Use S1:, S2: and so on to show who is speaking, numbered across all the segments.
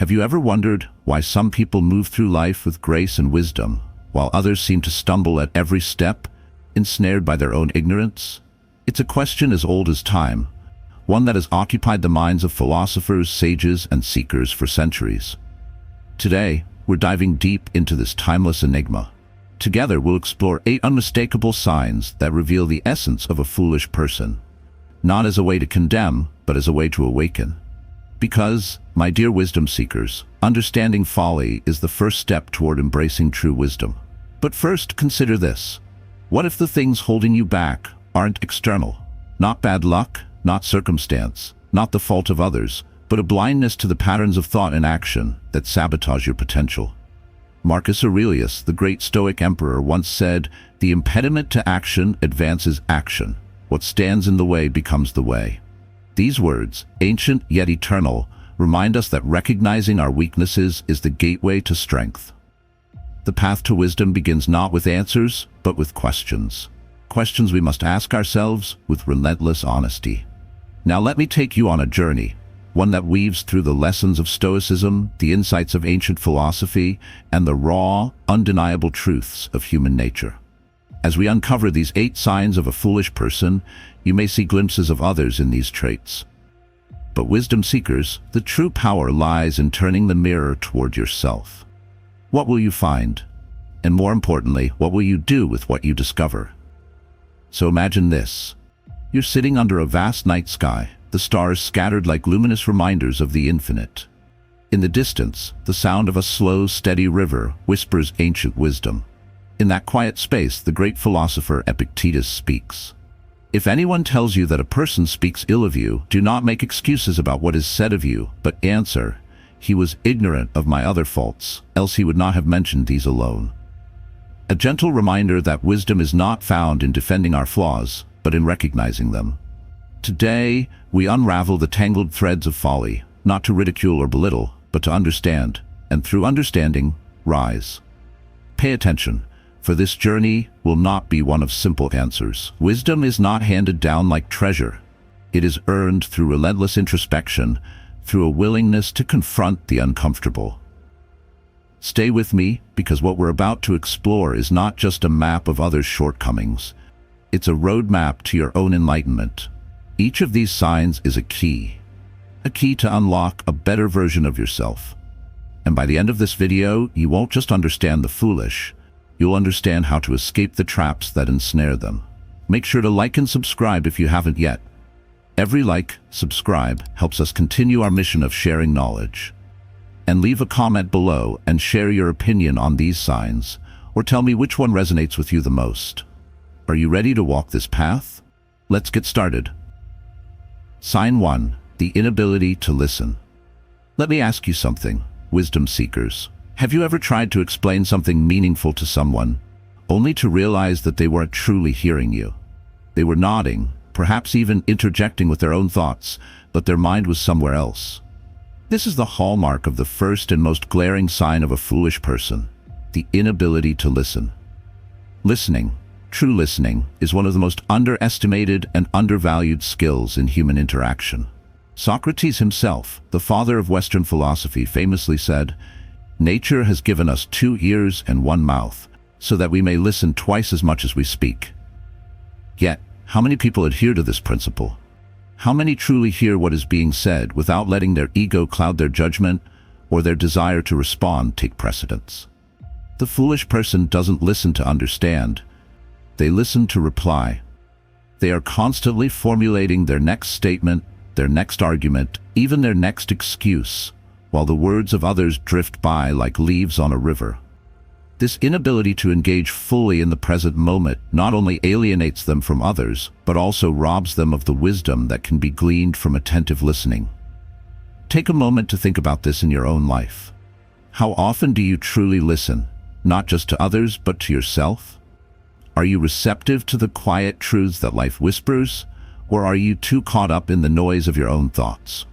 S1: Have you ever wondered why some people move through life with grace and wisdom, while others seem to stumble at every step, ensnared by their own ignorance? It's a question as old as time, one that has occupied the minds of philosophers, sages, and seekers for centuries. Today, we're diving deep into this timeless enigma. Together, we'll explore 8 unmistakable signs that reveal the essence of a foolish person, not as a way to condemn, but as a way to awaken. Because, my dear wisdom seekers, understanding folly is the first step toward embracing true wisdom. But first, consider this. What if the things holding you back aren't external? Not bad luck, not circumstance, not the fault of others, but a blindness to the patterns of thought and action that sabotage your potential. Marcus Aurelius, the great Stoic emperor, once said, "The impediment to action advances action. What stands in the way becomes the way." These words, ancient yet eternal, remind us that recognizing our weaknesses is the gateway to strength. The path to wisdom begins not with answers, but with questions. Questions we must ask ourselves with relentless honesty. Now let me take you on a journey, one that weaves through the lessons of Stoicism, the insights of ancient philosophy, and the raw, undeniable truths of human nature. As we uncover these 8 signs of a foolish person, you may see glimpses of others in these traits. But wisdom seekers, the true power lies in turning the mirror toward yourself. What will you find? And more importantly, what will you do with what you discover? So imagine this. You're sitting under a vast night sky, the stars scattered like luminous reminders of the infinite. In the distance, the sound of a slow, steady river whispers ancient wisdom. In that quiet space, the great philosopher Epictetus speaks. If anyone tells you that a person speaks ill of you, do not make excuses about what is said of you, but answer, "He was ignorant of my other faults, else he would not have mentioned these alone." A gentle reminder that wisdom is not found in defending our flaws, but in recognizing them. Today, we unravel the tangled threads of folly, not to ridicule or belittle, but to understand, and through understanding, rise. Pay attention. For this journey will not be one of simple answers. Wisdom is not handed down like treasure. It is earned through relentless introspection, through a willingness to confront the uncomfortable. Stay with me, because what we're about to explore is not just a map of others' shortcomings. It's a roadmap to your own enlightenment. Each of these signs is a key to unlock a better version of yourself. And by the end of this video, you won't just understand the foolish, you'll understand how to escape the traps that ensnare them. Make sure to like and subscribe if you haven't yet. Every like, subscribe, helps us continue our mission of sharing knowledge. And leave a comment below and share your opinion on these signs, or tell me which one resonates with you the most. Are you ready to walk this path? Let's get started. Sign 1. The inability to listen. Let me ask you something, wisdom seekers. Have you ever tried to explain something meaningful to someone, only to realize that they weren't truly hearing you? They were nodding, perhaps even interjecting with their own thoughts, but their mind was somewhere else. This is the hallmark of the first and most glaring sign of a foolish person, the inability to listen. Listening, true listening, is one of the most underestimated and undervalued skills in human interaction. Socrates himself, the father of Western philosophy, famously said, "Nature has given us 2 ears and 1 mouth, so that we may listen twice as much as we speak." Yet, how many people adhere to this principle? How many truly hear what is being said without letting their ego cloud their judgment or their desire to respond take precedence? The foolish person doesn't listen to understand. They listen to reply. They are constantly formulating their next statement, their next argument, even their next excuse, while the words of others drift by like leaves on a river. This inability to engage fully in the present moment not only alienates them from others, but also robs them of the wisdom that can be gleaned from attentive listening. Take a moment to think about this in your own life. How often do you truly listen, not just to others, but to yourself? Are you receptive to the quiet truths that life whispers, or are you too caught up in the noise of your own thoughts?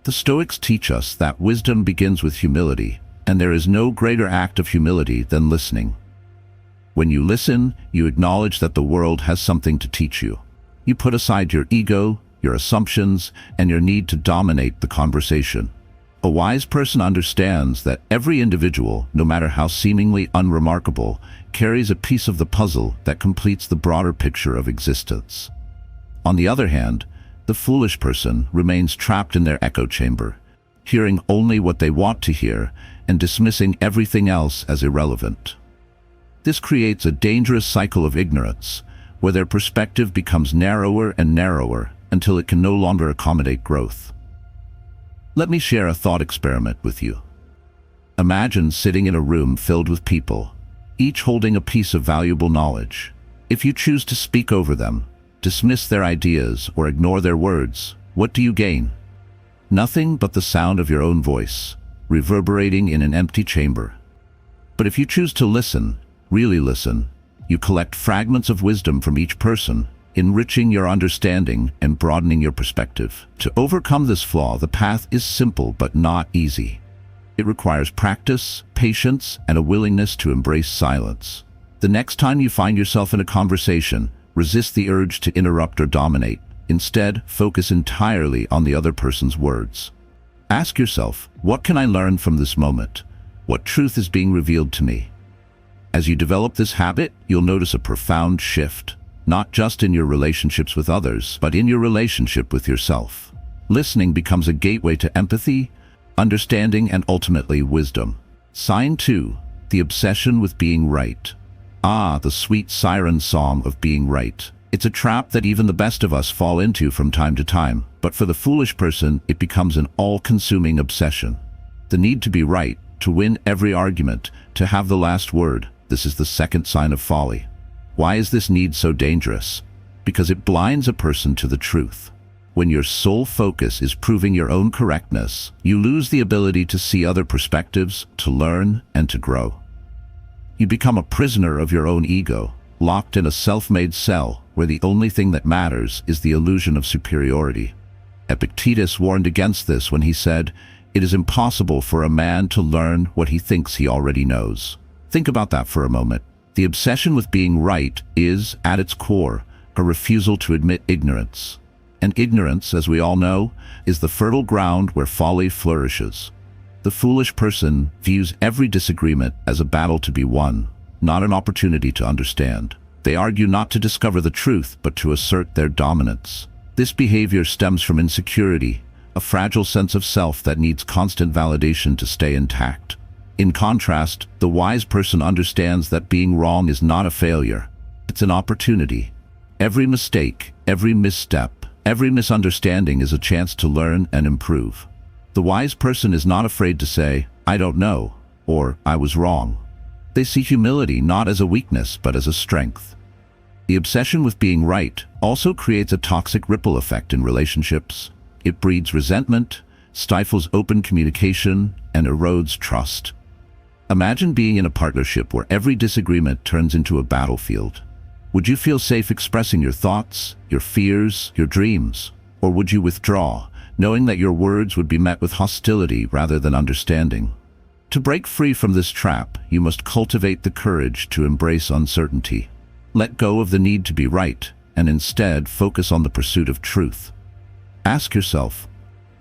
S1: The Stoics teach us that wisdom begins with humility, and there is no greater act of humility than listening. When you listen, you acknowledge that the world has something to teach you. You put aside your ego, your assumptions, and your need to dominate the conversation. A wise person understands that every individual, no matter how seemingly unremarkable, carries a piece of the puzzle that completes the broader picture of existence. On the other hand, the foolish person remains trapped in their echo chamber, hearing only what they want to hear and dismissing everything else as irrelevant. This creates a dangerous cycle of ignorance, where their perspective becomes narrower and narrower until it can no longer accommodate growth. Let me share a thought experiment with you. Imagine sitting in a room filled with people, each holding a piece of valuable knowledge. If you choose to speak over them, dismiss their ideas, or ignore their words, what do you gain? Nothing but the sound of your own voice, reverberating in an empty chamber. But if you choose to listen, really listen, you collect fragments of wisdom from each person, enriching your understanding and broadening your perspective. To overcome this flaw, the path is simple but not easy. It requires practice, patience, and a willingness to embrace silence. The next time you find yourself in a conversation, resist the urge to interrupt or dominate. Instead, focus entirely on the other person's words. Ask yourself, what can I learn from this moment? What truth is being revealed to me? As you develop this habit, you'll notice a profound shift, not just in your relationships with others, but in your relationship with yourself. Listening becomes a gateway to empathy, understanding, and ultimately wisdom. Sign 2. The obsession with being right. Ah, the sweet siren song of being right. It's a trap that even the best of us fall into from time to time, but for the foolish person, it becomes an all-consuming obsession. The need to be right, to win every argument, to have the last word, this is the second sign of folly. Why is this need so dangerous? Because it blinds a person to the truth. When your sole focus is proving your own correctness, you lose the ability to see other perspectives, to learn, and to grow. You become a prisoner of your own ego, locked in a self-made cell where the only thing that matters is the illusion of superiority. Epictetus warned against this when he said, "It is impossible for a man to learn what he thinks he already knows." Think about that for a moment. The obsession with being right is, at its core, a refusal to admit ignorance. And ignorance, as we all know, is the fertile ground where folly flourishes. The foolish person views every disagreement as a battle to be won, not an opportunity to understand. They argue not to discover the truth, but to assert their dominance. This behavior stems from insecurity, a fragile sense of self that needs constant validation to stay intact. In contrast, the wise person understands that being wrong is not a failure. It's an opportunity. Every mistake, every misstep, every misunderstanding is a chance to learn and improve. The wise person is not afraid to say, "I don't know," or "I was wrong." They see humility not as a weakness, but as a strength. The obsession with being right also creates a toxic ripple effect in relationships. It breeds resentment, stifles open communication, and erodes trust. Imagine being in a partnership where every disagreement turns into a battlefield. Would you feel safe expressing your thoughts, your fears, your dreams? Or would you withdraw, knowing that your words would be met with hostility rather than understanding? To break free from this trap, you must cultivate the courage to embrace uncertainty. Let go of the need to be right, and instead focus on the pursuit of truth. Ask yourself,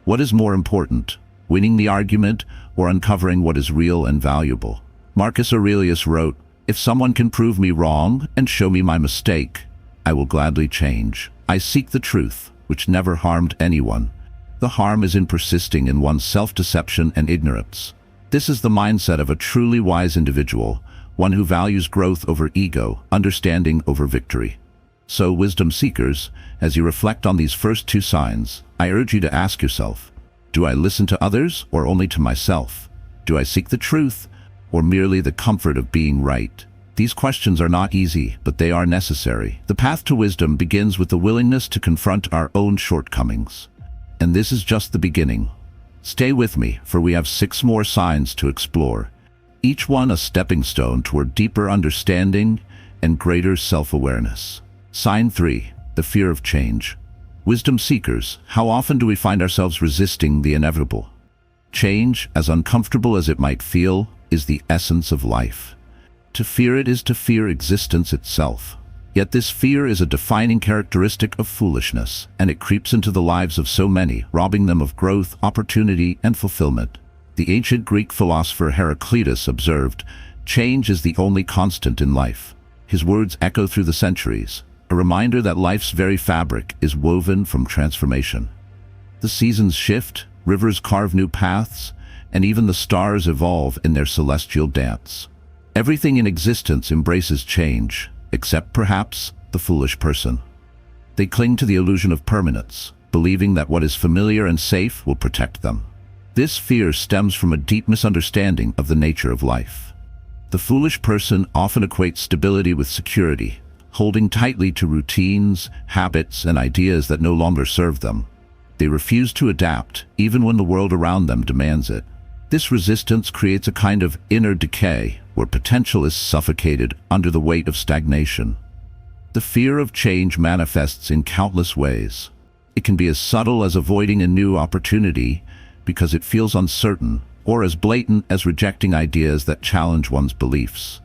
S1: what is more important, winning the argument or uncovering what is real and valuable? Marcus Aurelius wrote, "If someone can prove me wrong and show me my mistake, I will gladly change. I seek the truth, which never harmed anyone. The harm is in persisting in one's self-deception and ignorance." This is the mindset of a truly wise individual, one who values growth over ego, understanding over victory. So, wisdom seekers, as you reflect on these first 2 signs, I urge you to ask yourself, do I listen to others or only to myself? Do I seek the truth or merely the comfort of being right? These questions are not easy, but they are necessary. The path to wisdom begins with the willingness to confront our own shortcomings. And this is just the beginning. Stay with me, for we have 6 more signs to explore, each one a stepping stone toward deeper understanding and greater self-awareness. Sign 3. The fear of change. Wisdom seekers, how often do we find ourselves resisting the inevitable? Change, as uncomfortable as it might feel, is the essence of life. To fear it is to fear existence itself. Yet this fear is a defining characteristic of foolishness, and it creeps into the lives of so many, robbing them of growth, opportunity, and fulfillment. The ancient Greek philosopher Heraclitus observed, "Change is the only constant in life." His words echo through the centuries, a reminder that life's very fabric is woven from transformation. The seasons shift, rivers carve new paths, and even the stars evolve in their celestial dance. Everything in existence embraces change, except perhaps the foolish person. They cling to the illusion of permanence, believing that what is familiar and safe will protect them. This fear stems from a deep misunderstanding of the nature of life. The foolish person often equates stability with security, holding tightly to routines, habits, and ideas that no longer serve them. They refuse to adapt, even when the world around them demands it. This resistance creates a kind of inner decay, where potential is suffocated under the weight of stagnation. The fear of change manifests in countless ways. It can be as subtle as avoiding a new opportunity because it feels uncertain, or as blatant as rejecting ideas that challenge one's beliefs.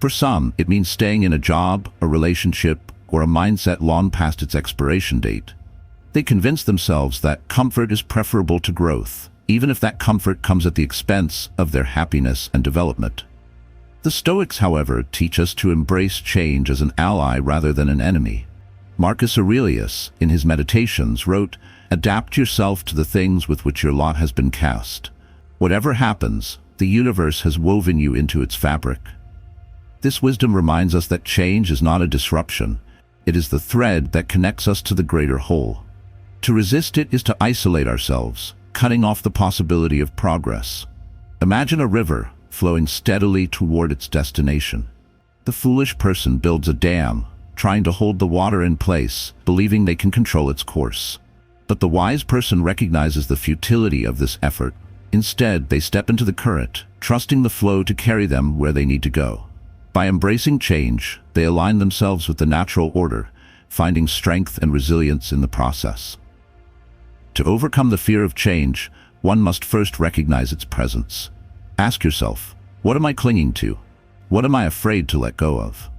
S1: For some, it means staying in a job, a relationship, or a mindset long past its expiration date. They convince themselves that comfort is preferable to growth, even if that comfort comes at the expense of their happiness and development. The Stoics, however, teach us to embrace change as an ally rather than an enemy. Marcus Aurelius, in his Meditations, wrote, "Adapt yourself to the things with which your lot has been cast. Whatever happens, the universe has woven you into its fabric." This wisdom reminds us that change is not a disruption. It is the thread that connects us to the greater whole. To resist it is to isolate ourselves, cutting off the possibility of progress. Imagine a river flowing steadily toward its destination. The foolish person builds a dam, trying to hold the water in place, believing they can control its course. But the wise person recognizes the futility of this effort. Instead, they step into the current, trusting the flow to carry them where they need to go. By embracing change, they align themselves with the natural order, finding strength and resilience in the process. To overcome the fear of change, one must first recognize its presence. Ask yourself, what am I clinging to? What am I afraid to let go of?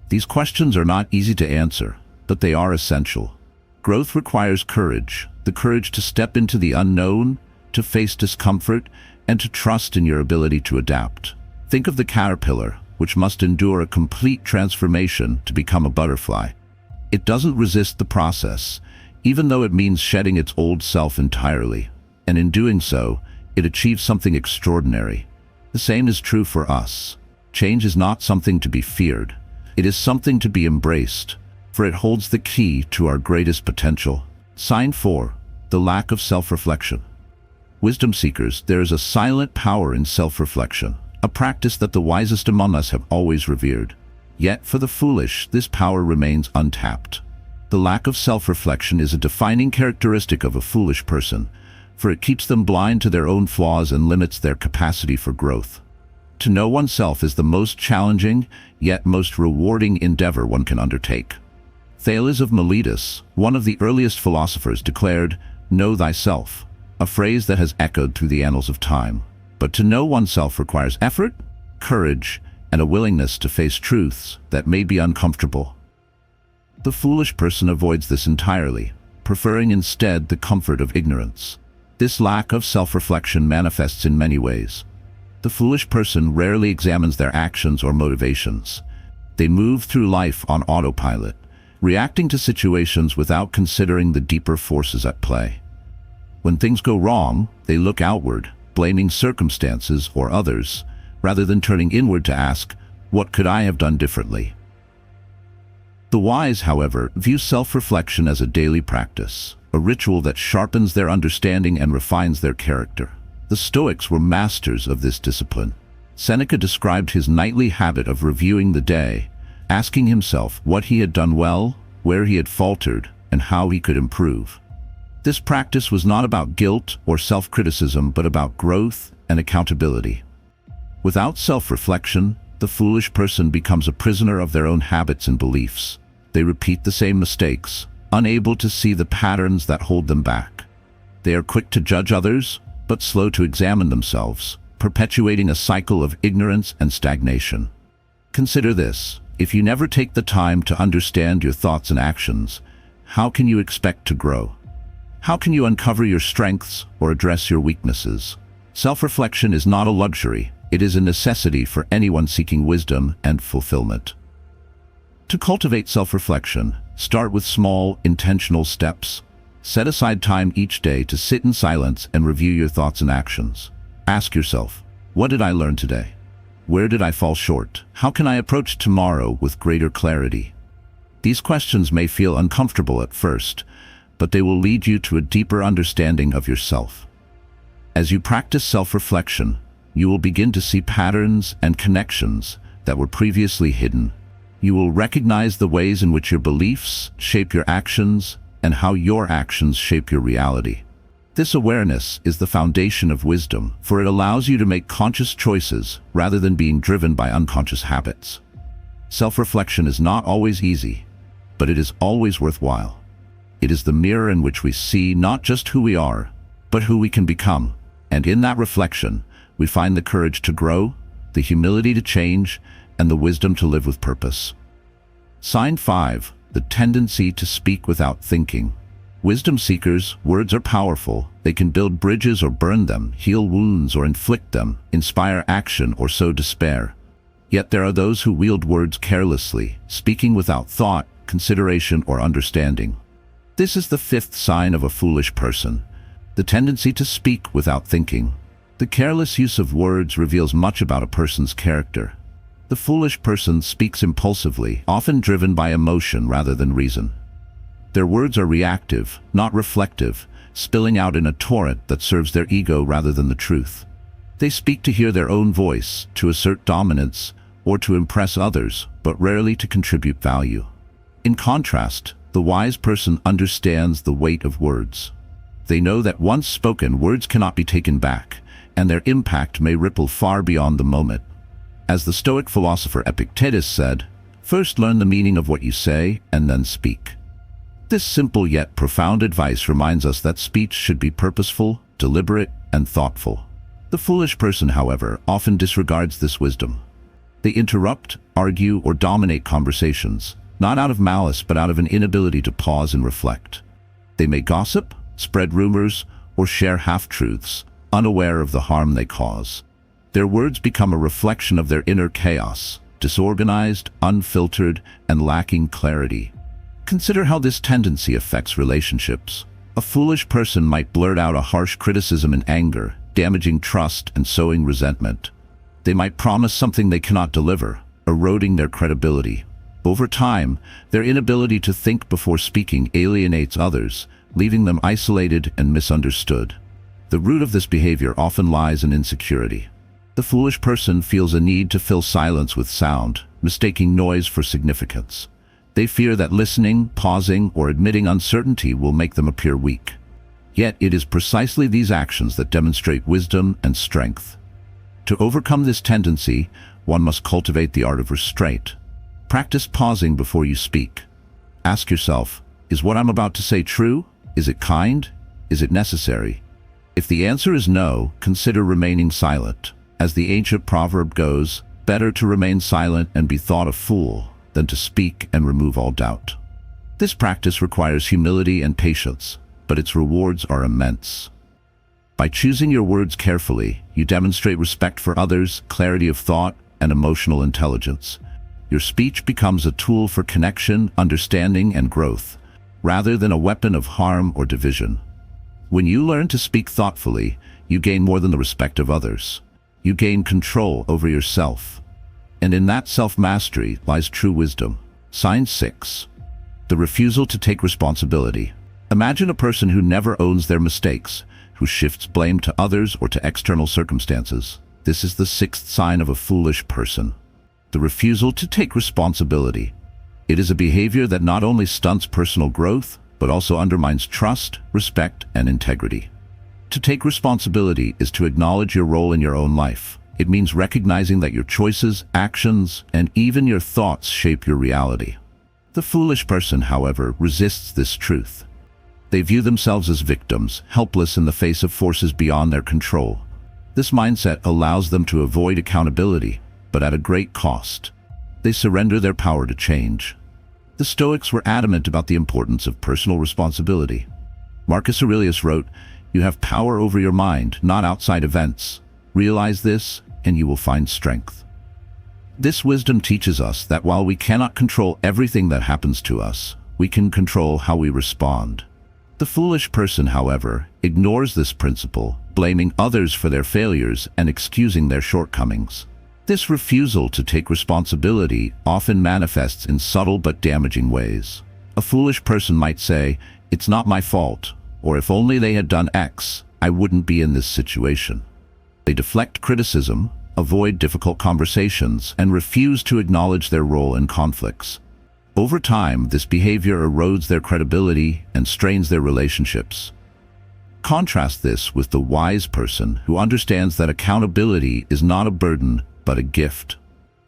S1: These questions are not easy to answer, but they are essential. Growth requires courage, the courage to step into the unknown, to face discomfort, and to trust in your ability to adapt. Think of the caterpillar, which must endure a complete transformation to become a butterfly. It doesn't resist the process, even though it means shedding its old self entirely, and in doing so, it achieves something extraordinary. The same is true for us. Change is not something to be feared. It is something to be embraced, for it holds the key to our greatest potential. Sign 4. The lack of self-reflection. Wisdom seekers, there is a silent power in self-reflection, a practice that the wisest among us have always revered. Yet, for the foolish, this power remains untapped. The lack of self-reflection is a defining characteristic of a foolish person, for it keeps them blind to their own flaws and limits their capacity for growth. To know oneself is the most challenging, yet most rewarding endeavor one can undertake. Thales of Miletus, one of the earliest philosophers, declared, "Know thyself," a phrase that has echoed through the annals of time. But to know oneself requires effort, courage, and a willingness to face truths that may be uncomfortable. The foolish person avoids this entirely, preferring instead the comfort of ignorance. This lack of self-reflection manifests in many ways. The foolish person rarely examines their actions or motivations. They move through life on autopilot, reacting to situations without considering the deeper forces at play. When things go wrong, they look outward, blaming circumstances or others, rather than turning inward to ask, "What could I have done differently?" The wise, however, view self-reflection as a daily practice, a ritual that sharpens their understanding and refines their character. The Stoics were masters of this discipline. Seneca described his nightly habit of reviewing the day, asking himself what he had done well, where he had faltered, and how he could improve. This practice was not about guilt or self-criticism, but about growth and accountability. Without self-reflection, the foolish person becomes a prisoner of their own habits and beliefs. They repeat the same mistakes, unable to see the patterns that hold them back. They are quick to judge others, but slow to examine themselves, perpetuating a cycle of ignorance and stagnation. Consider this: If you never take the time to understand your thoughts and actions, how can you expect to grow? How can you uncover your strengths or address your weaknesses? Self-reflection is not a luxury, it is a necessity for anyone seeking wisdom and fulfillment. To cultivate self-reflection, start with small, intentional steps. Set aside time each day to sit in silence and review your thoughts and actions. Ask yourself, what did I learn today? Where did I fall short? How can I approach tomorrow with greater clarity? These questions may feel uncomfortable at first, but they will lead you to a deeper understanding of yourself. As you practice self-reflection, you will begin to see patterns and connections that were previously hidden. You will recognize the ways in which your beliefs shape your actions and how your actions shape your reality. This awareness is the foundation of wisdom, for it allows you to make conscious choices rather than being driven by unconscious habits. Self-reflection is not always easy, but it is always worthwhile. It is the mirror in which we see not just who we are, but who we can become. And in that reflection, we find the courage to grow, the humility to change, and the wisdom to live with purpose. Sign 5. The tendency to speak without thinking. Wisdom seekers, words are powerful. They can build bridges or burn them, heal wounds or inflict them, inspire action or sow despair. Yet there are those who wield words carelessly, speaking without thought, consideration, or understanding. This is the 5th sign of a foolish person, the tendency to speak without thinking. The careless use of words reveals much about a person's character. The foolish person speaks impulsively, often driven by emotion rather than reason. Their words are reactive, not reflective, spilling out in a torrent that serves their ego rather than the truth. They speak to hear their own voice, to assert dominance, or to impress others, but rarely to contribute value. In contrast, the wise person understands the weight of words. They know that once spoken, words cannot be taken back, and their impact may ripple far beyond the moment. As the Stoic philosopher Epictetus said, "First learn the meaning of what you say, and then speak." This simple yet profound advice reminds us that speech should be purposeful, deliberate, and thoughtful. The foolish person, however, often disregards this wisdom. They interrupt, argue, or dominate conversations, not out of malice but out of an inability to pause and reflect. They may gossip, spread rumors, or share half-truths, unaware of the harm they cause. Their words become a reflection of their inner chaos, disorganized, unfiltered, and lacking clarity. Consider how this tendency affects relationships. A foolish person might blurt out a harsh criticism in anger, damaging trust and sowing resentment. They might promise something they cannot deliver, eroding their credibility. Over time, their inability to think before speaking alienates others, leaving them isolated and misunderstood. The root of this behavior often lies in insecurity. The foolish person feels a need to fill silence with sound, mistaking noise for significance. They fear that listening, pausing, or admitting uncertainty will make them appear weak. Yet it is precisely these actions that demonstrate wisdom and strength. To overcome this tendency, one must cultivate the art of restraint. Practice pausing before you speak. Ask yourself, is what I'm about to say true? Is it kind? Is it necessary? If the answer is no, consider remaining silent. As the ancient proverb goes, better to remain silent and be thought a fool than to speak and remove all doubt. This practice requires humility and patience, but its rewards are immense. By choosing your words carefully, you demonstrate respect for others, clarity of thought, and emotional intelligence. Your speech becomes a tool for connection, understanding, and growth, rather than a weapon of harm or division. When you learn to speak thoughtfully, you gain more than the respect of others. You gain control over yourself. And in that self-mastery lies true wisdom. Sign 6. The refusal to take responsibility. Imagine a person who never owns their mistakes, who shifts blame to others or to external circumstances. This is the 6th sign of a foolish person. The refusal to take responsibility. It is a behavior that not only stunts personal growth, but also undermines trust, respect, and integrity. To take responsibility is to acknowledge your role in your own life. It means recognizing that your choices, actions, and even your thoughts shape your reality. The foolish person, however, resists this truth. They view themselves as victims, helpless in the face of forces beyond their control. This mindset allows them to avoid accountability, but at a great cost. They surrender their power to change. The Stoics were adamant about the importance of personal responsibility. Marcus Aurelius wrote, "You have power over your mind, not outside events. Realize this, and you will find strength." This wisdom teaches us that while we cannot control everything that happens to us, we can control how we respond. The foolish person, however, ignores this principle, blaming others for their failures and excusing their shortcomings. This refusal to take responsibility often manifests in subtle but damaging ways. A foolish person might say, "It's not my fault," or "If only they had done X, I wouldn't be in this situation." They deflect criticism, avoid difficult conversations, and refuse to acknowledge their role in conflicts. Over time, this behavior erodes their credibility and strains their relationships. Contrast this with the wise person who understands that accountability is not a burden, but a gift.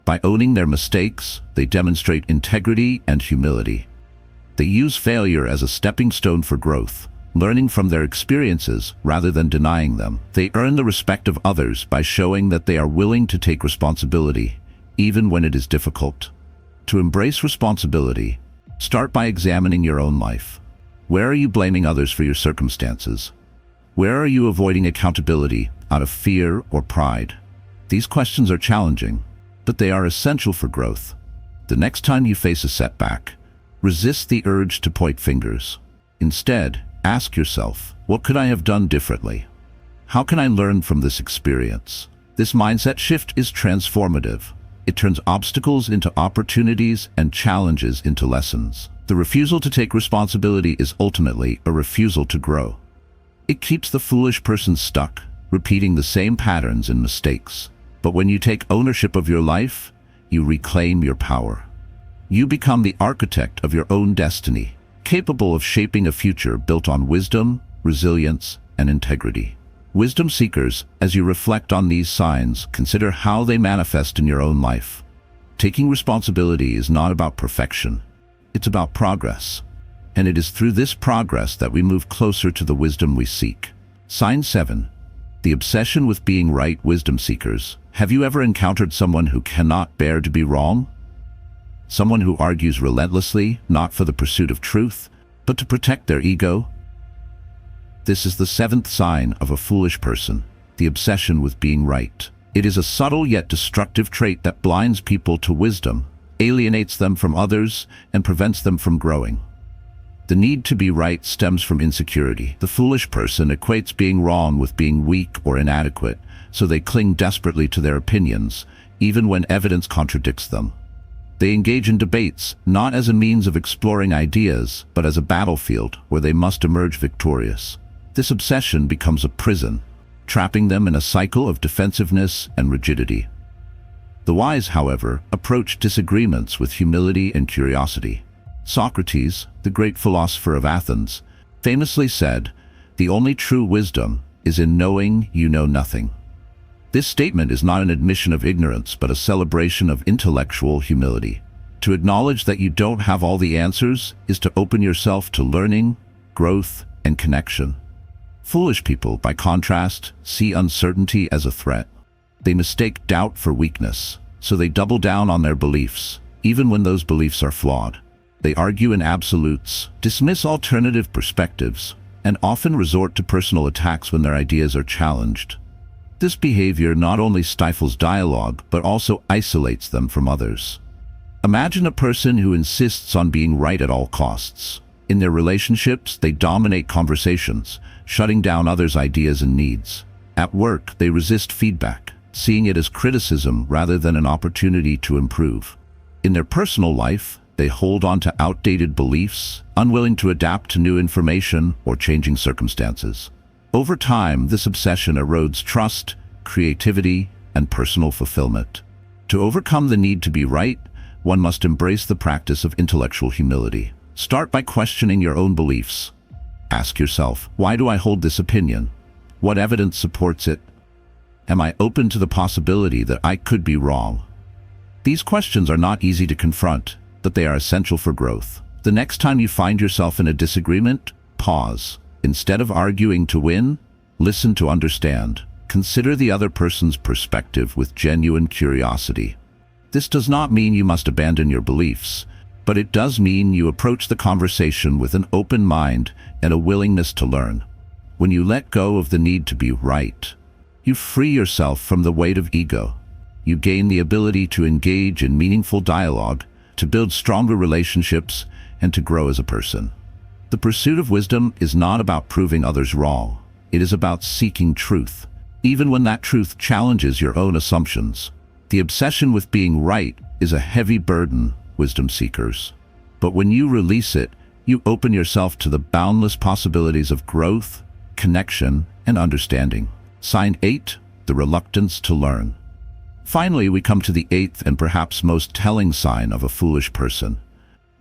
S1: By owning their mistakes, they demonstrate integrity and humility. They use failure as a stepping stone for growth, learning from their experiences rather than denying them. They earn the respect of others by showing that they are willing to take responsibility, even when it is difficult. To embrace responsibility, start by examining your own life. Where are you blaming others for your circumstances? Where are you avoiding accountability out of fear or pride? These questions are challenging, but they are essential for growth. The next time you face a setback, resist the urge to point fingers. Instead, ask yourself, what could I have done differently? How can I learn from this experience? This mindset shift is transformative. It turns obstacles into opportunities and challenges into lessons. The refusal to take responsibility is ultimately a refusal to grow. It keeps the foolish person stuck, repeating the same patterns and mistakes. But when you take ownership of your life, you reclaim your power. You become the architect of your own destiny, capable of shaping a future built on wisdom, resilience, and integrity. Wisdom seekers, as you reflect on these signs, consider how they manifest in your own life. Taking responsibility is not about perfection. It's about progress. And it is through this progress that we move closer to the wisdom we seek. Sign 7. The obsession with being right. Wisdom seekers. Have you ever encountered someone who cannot bear to be wrong? Someone who argues relentlessly, not for the pursuit of truth, but to protect their ego? This is the 7th sign of a foolish person, the obsession with being right. It is a subtle yet destructive trait that blinds people to wisdom, alienates them from others, and prevents them from growing. The need to be right stems from insecurity. The foolish person equates being wrong with being weak or inadequate, so they cling desperately to their opinions, even when evidence contradicts them. They engage in debates, not as a means of exploring ideas, but as a battlefield where they must emerge victorious. This obsession becomes a prison, trapping them in a cycle of defensiveness and rigidity. The wise, however, approach disagreements with humility and curiosity. Socrates, the great philosopher of Athens, famously said, "The only true wisdom is in knowing you know nothing." This statement is not an admission of ignorance, but a celebration of intellectual humility. To acknowledge that you don't have all the answers is to open yourself to learning, growth, and connection. Foolish people, by contrast, see uncertainty as a threat. They mistake doubt for weakness, so they double down on their beliefs, even when those beliefs are flawed. They argue in absolutes, dismiss alternative perspectives, and often resort to personal attacks when their ideas are challenged. This behavior not only stifles dialogue, but also isolates them from others. Imagine a person who insists on being right at all costs. In their relationships, they dominate conversations, shutting down others' ideas and needs. At work, they resist feedback, seeing it as criticism rather than an opportunity to improve. In their personal life, they hold on to outdated beliefs, unwilling to adapt to new information or changing circumstances. Over time, this obsession erodes trust, creativity, and personal fulfillment. To overcome the need to be right, one must embrace the practice of intellectual humility. Start by questioning your own beliefs. Ask yourself, why do I hold this opinion? What evidence supports it? Am I open to the possibility that I could be wrong? These questions are not easy to confront, but they are essential for growth. The next time you find yourself in a disagreement, pause. Instead of arguing to win, listen to understand. Consider the other person's perspective with genuine curiosity. This does not mean you must abandon your beliefs, but it does mean you approach the conversation with an open mind and a willingness to learn. When you let go of the need to be right, you free yourself from the weight of ego. You gain the ability to engage in meaningful dialogue, to build stronger relationships, and to grow as a person. The pursuit of wisdom is not about proving others wrong. It is about seeking truth, even when that truth challenges your own assumptions. The obsession with being right is a heavy burden, wisdom seekers. But when you release it, you open yourself to the boundless possibilities of growth, connection, and understanding. Sign 8, the reluctance to learn. Finally, we come to the 8th and perhaps most telling sign of a foolish person,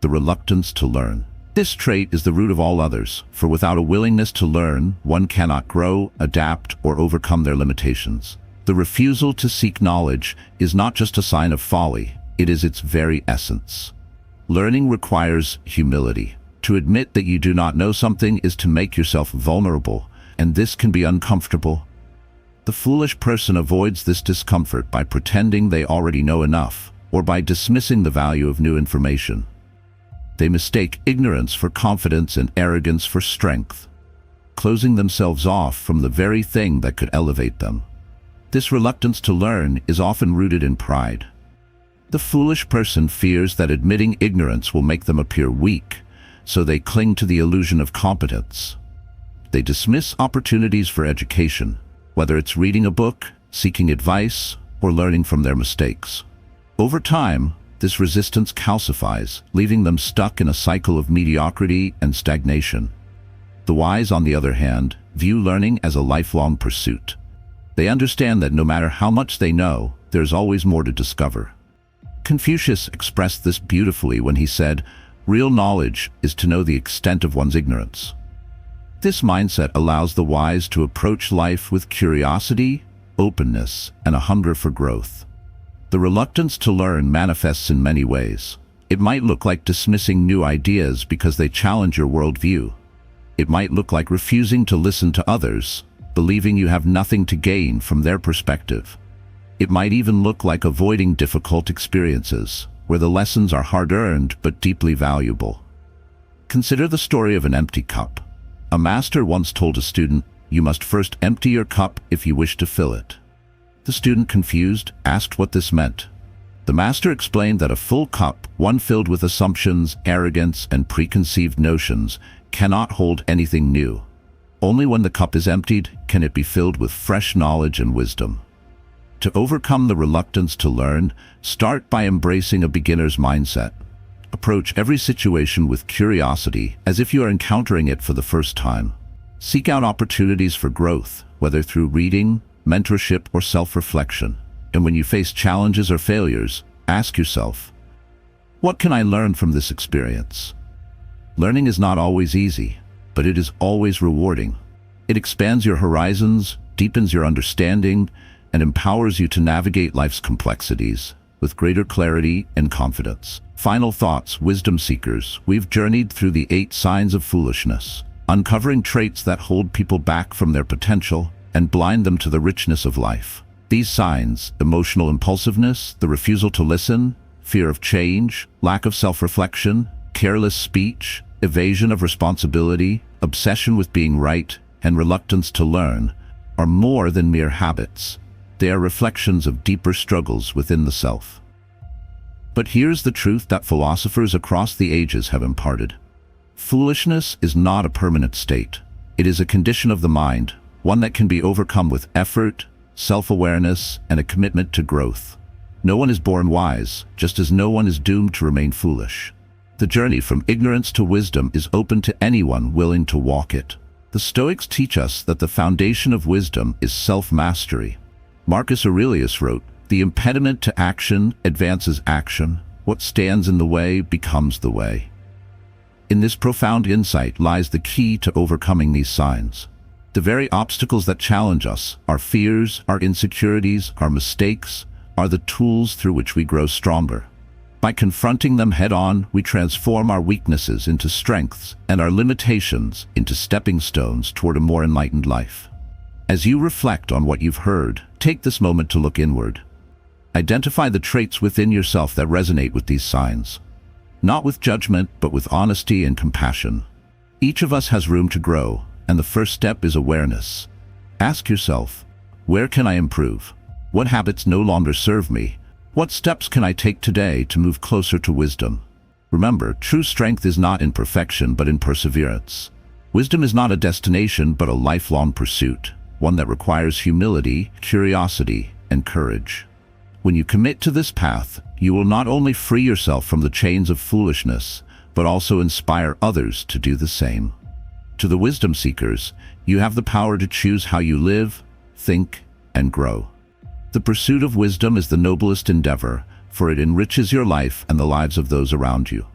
S1: the reluctance to learn. This trait is the root of all others, for without a willingness to learn, one cannot grow, adapt, or overcome their limitations. The refusal to seek knowledge is not just a sign of folly, it is its very essence. Learning requires humility. To admit that you do not know something is to make yourself vulnerable, and this can be uncomfortable. The foolish person avoids this discomfort by pretending they already know enough, or by dismissing the value of new information. They mistake ignorance for confidence and arrogance for strength, closing themselves off from the very thing that could elevate them. This reluctance to learn is often rooted in pride. The foolish person fears that admitting ignorance will make them appear weak, so they cling to the illusion of competence. They dismiss opportunities for education, whether it's reading a book, seeking advice, or learning from their mistakes. Over time, this resistance calcifies, leaving them stuck in a cycle of mediocrity and stagnation. The wise, on the other hand, view learning as a lifelong pursuit. They understand that no matter how much they know, there's always more to discover. Confucius expressed this beautifully when he said, "Real knowledge is to know the extent of one's ignorance." This mindset allows the wise to approach life with curiosity, openness, and a hunger for growth. The reluctance to learn manifests in many ways. It might look like dismissing new ideas because they challenge your worldview. It might look like refusing to listen to others, believing you have nothing to gain from their perspective. It might even look like avoiding difficult experiences, where the lessons are hard-earned but deeply valuable. Consider the story of an empty cup. A master once told a student, "You must first empty your cup if you wish to fill it." The student, confused, asked what this meant. The master explained that a full cup, one filled with assumptions, arrogance, and preconceived notions, cannot hold anything new. Only when the cup is emptied can it be filled with fresh knowledge and wisdom. To overcome the reluctance to learn, start by embracing a beginner's mindset. Approach every situation with curiosity, as if you are encountering it for the first time. Seek out opportunities for growth, whether through reading, mentorship, or self-reflection. And when you face challenges or failures, ask yourself, what can I learn from this experience? Learning is not always easy, but it is always rewarding. It expands your horizons, deepens your understanding, and empowers you to navigate life's complexities with greater clarity and confidence. Final thoughts, wisdom seekers. We've journeyed through the 8 signs of foolishness, uncovering traits that hold people back from their potential and blind them to the richness of life. These signs, emotional impulsiveness, the refusal to listen, fear of change, lack of self-reflection, careless speech, evasion of responsibility, obsession with being right, and reluctance to learn, are more than mere habits. They are reflections of deeper struggles within the self. But here's the truth that philosophers across the ages have imparted. Foolishness is not a permanent state. It is a condition of the mind, one that can be overcome with effort, self-awareness, and a commitment to growth. No one is born wise, just as no one is doomed to remain foolish. The journey from ignorance to wisdom is open to anyone willing to walk it. The Stoics teach us that the foundation of wisdom is self-mastery. Marcus Aurelius wrote, "The impediment to action advances action. What stands in the way becomes the way." In this profound insight lies the key to overcoming these signs. The very obstacles that challenge us, our fears, our insecurities, our mistakes, are the tools through which we grow stronger. By confronting them head-on, we transform our weaknesses into strengths and our limitations into stepping stones toward a more enlightened life. As you reflect on what you've heard, take this moment to look inward. Identify the traits within yourself that resonate with these signs. Not with judgment, but with honesty and compassion. Each of us has room to grow, and the first step is awareness. Ask yourself, where can I improve? What habits no longer serve me? What steps can I take today to move closer to wisdom? Remember, true strength is not in perfection, but in perseverance. Wisdom is not a destination, but a lifelong pursuit, one that requires humility, curiosity, and courage. When you commit to this path, you will not only free yourself from the chains of foolishness, but also inspire others to do the same. To the wisdom seekers, you have the power to choose how you live, think, and grow. The pursuit of wisdom is the noblest endeavor, for it enriches your life and the lives of those around you.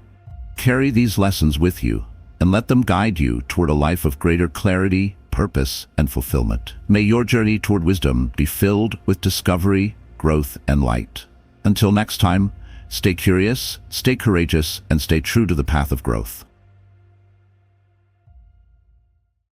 S1: Carry these lessons with you, and let them guide you toward a life of greater clarity, purpose, and fulfillment. May your journey toward wisdom be filled with discovery, growth, and light. Until next time, stay curious, stay courageous, and stay true to the path of growth.